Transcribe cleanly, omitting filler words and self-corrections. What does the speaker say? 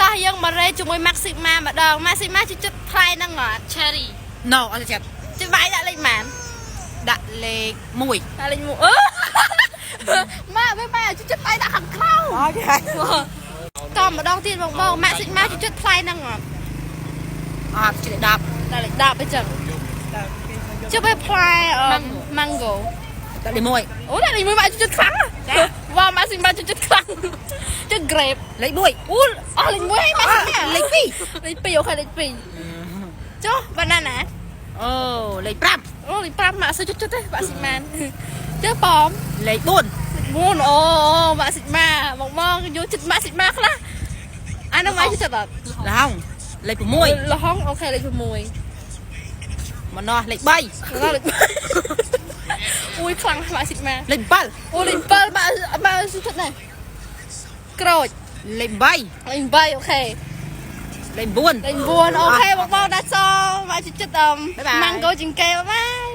របស់យើងមករេជាមួយ Maxima ម្ដង Maxima ជិតថ្លៃហ្នឹងអត់ Cherry No អត់ចិត្ត ជិតបាយដាក់លេខម៉ាន ដាក់លេខ1 ដាក់លេខ1ម៉ាក់បាយជិតបាយដាក់ខាងក្រៅ អូខេ តម្ដងទៀតបង Maxima ជិតថ្លៃហ្នឹងអត់ អត់ជិត10 ដាក់លេខ10អញ្ចឹងជិតបាយផ្លែ Mango ដាក់លេខ1 អូដាក់លេខ1ម៉ាក់ជិតខ្លាំងវ៉ា Maxima ជិតខ្លាំងជិត grape លេខ1 អូអស់លេខ1ហើយ Maxima លេខ2 លេខ2អូខេលេខ2ចុះ banana អូលេខ5 អូលេខ5ម៉ាក់សុជិតទេម៉ាក់ស៊ីម៉ានចុះប៉ម លេខ4 4អូម៉ាក់ស៊ីម៉ាមកយកចិត្តម៉ាក់ស៊ីម៉ាខ្លះអានោះម៉ាក់ចិត្តអត់ លហុងលេខ6 លហុងអូខេលេខ6 មកនោះលេខ3 លេខអូយខ្លាំងម៉ាក់ស៊ីម៉ា លេខ7 អូលេខ7ម៉ាក់សុជិតណាក្រូច លេខ8 លេខ8អូខេ លេខ9 លេខ9អូខេបងដាក់សម៉ាក់ចិត្ត Bye bye. mango ជាងគេបាយ